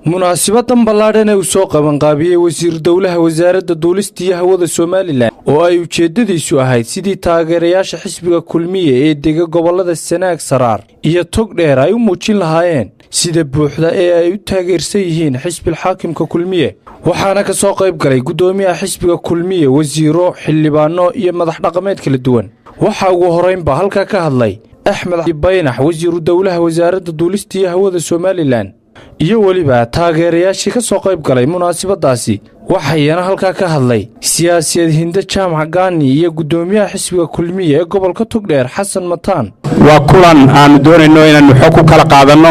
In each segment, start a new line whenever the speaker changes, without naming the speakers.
munaasibadan ballaadhan ee uu soo qabanqaabiyey wasiir dowlaha wasaaradda duulista iyo hawada Somaliland oo ay ujeedadiisu ahayd sidii taageerayaasha xisbiga kulmiye ee dega gobolada Sanaag Saraar iyo Togdheer ay u muujin lahaayeen sida buuxda ee ay u taageersan yihiin xisbiga xaakimka kulmiye waxaana ka soo qayb galay gudoomiyaha xisbiga kulmiye wasiiro xildhibaano iyo madax dhaqameed kala duwan waxa ugu horeynba halka ka hadlay Axmed Baynax wasiir dowlaha wasaaradda duulista iyo hawada Somaliland iyo waliba taageerayaashii ka soo qayb galay munaasabadaasi waxayna halka ka hadlay siyaasiyad Hinda Jaamac Gaani iyo gudoomiyaha xisbiga kulmiye ee gobolka Togdheer Xasan Mataan
waa kulan aan doonayno inaan xog ku kala qaadano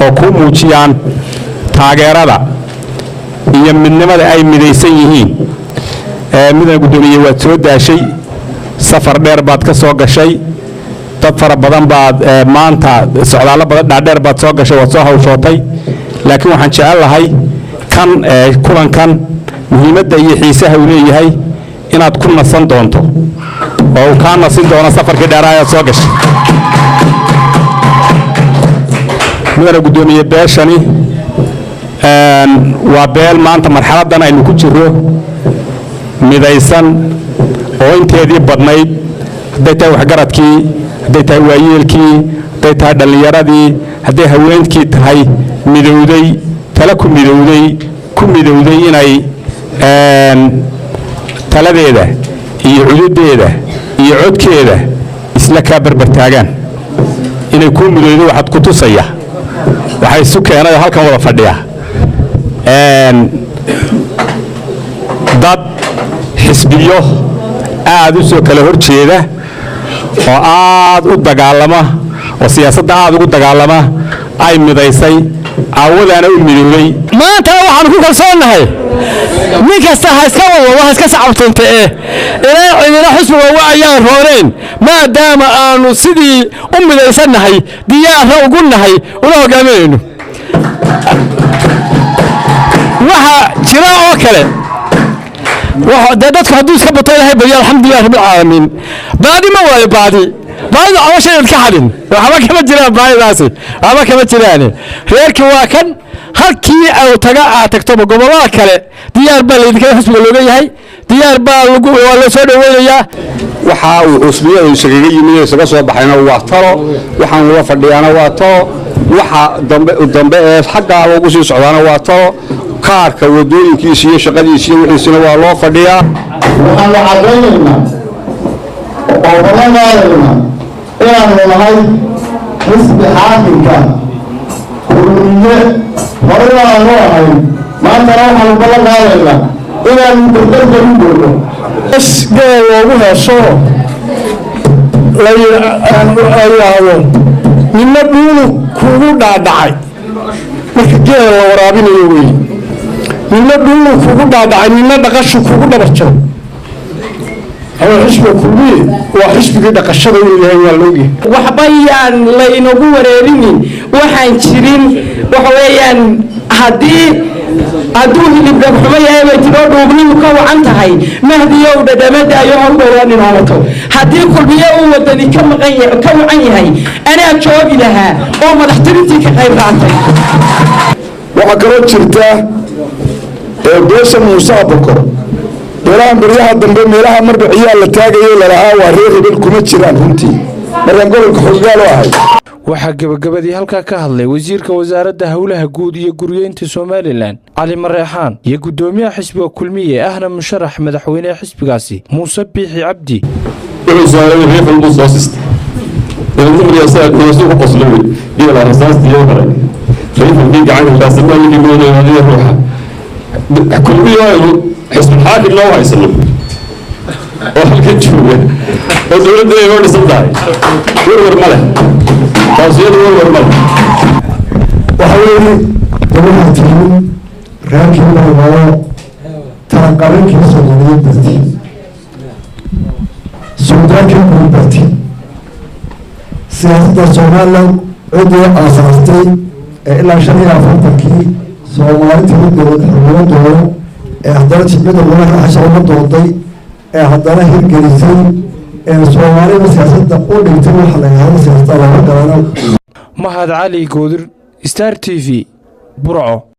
oo ku muujiyaan taageerada iyo midnimada ay midaysan yihiin midna gudoomiye waa soo daashay safar dheer baad ka soo gashay dad fara badan baad maanta socdaalo badan dhaadheer baad soo gashay waad soo hawshootay laakiin waxaan jecelahay kan kulankan muhiimadda iyo xiisaha uu leeyahay inaad ku nasan doonto oo uu ka nasin doono safarkii dheeraad soo gashay midna gudoomiye beeshani waa beel maanta marxaladan aynu ku jiro midaysan oo inteedii badnayd hadday tahay waxgaradkii hadday tahay waayeelkii hadday tahay dhallinyaradii hadday haweenkii tahay midowday tala ku midowday inay taladeeda iyo cududeeda iyo codkeeda isla ka barbartaagaan inay ku midowdo waxaad ku tusaya waxay isu keenay halkan wada fadhiya dad xisbiyo aad u soo kala horjeeda oo aad u dagaalama oo siyaasadda aad ugu dagaalama ay midaysay aawadaana u midowday
maanta waxaan ku kalsoonahay nin kasta ha iska wado wax iska sacabtunta ilaa cidina xisbiga waa ayaan rooreen maadaama aanu sidii u midaysanahay diyaar ugu nahay una hogaaminayno waxa jira oo kale dadku hadduu iska bato ilaahay bariya alxamdulilah rabbil caalamiin baadi ma waayo baadi awashayd ka xadin waxba kama jiraan baadidaasi waxba kama jiraan reerkii waa kan halkii ay tagto gobolada kale diyaar baa leedka xisbiga looga yahay diyaar baa la soo dhaweeyaa
waxa uu xisbiga isaga yimid isaga soo baxayna waa talo waxaan wada fadhiyaana waa talo waxa dambe ee xagga ugu sii socdaana waa talo kaarka wadooyinkiisa iyo shaqadiisa iyo wixiisina waa loo fadhiyaa
waxaan la cadaynaynaa oo ballanqaadaynaa inaanu nahay xisbi xaakimka kulmiye horena aanu ahayn maantana waxaanu ballanqaadaynaa inaanu dardarka u goyno geel loogu heeso la yidhaahdo nina dhuunu kugu dhaadhacay marka geel la waraabinayo wey nina dhuunu kugu dhaadhacay nina dhaqashu kugu dhabarjo ama xisbiga kulmiye waa xisbigii dhaqashada uu yahay waa loogi
waxba yaan la inagu wareerinin waxaan jirin waxa weeyaan hadduu hilibka xumo yahay bay tidoo dhuubnidu ka wacan tahay mahdiyow dhadhamada ayo hordhowaan inoomato haddii kulmiye uu wadani ka wacan yahay anaa joogi lahaa oo madaxtirintii ka qayb qaatay
waxaa kaloo jirta beesha muuse abukor beelahan baryaha dambe meelaha marba ciyaal la taagayo lalahaa waa reer hebel kuma jiraan runtii markaan gobolka xoggaal u ahay
waxaa gabagabadii halka ka hadlay wasiirka wasaaradda hawlaha guud iyo guryeynta Somaliland Ali Mareexaan iyo gudoomiyaha xisbiga kulmiye ahna musharax madaxweynaha xisbigaasi Muuse Biixi Cabdi
وزارة الريف المصاصص الأمر يسأل يسوق قصلوي إلى رصاص يومري ريف الدين عن الناس ما يجيبون هذه الروحة كل يوم حسب الحاكم لا هو يسلم وحلك تشوفه وزارة يقول صداي ورور مله تاصيل ورور مله
وحولي دولة تيم راكب الله تنقلك يسولي بستي سوداك البرتي سياسة الصومال عدو أساستي إلا شريعة فرطكي صومالي تريد الحرمون دولو إحضارة تبيد الله حشرة دولتي إحضارة هيرجريسي صومالي بسياسة تقول يتبع حلقها سياسة الله دولو
Mahad Ali Goodir Star TV burco.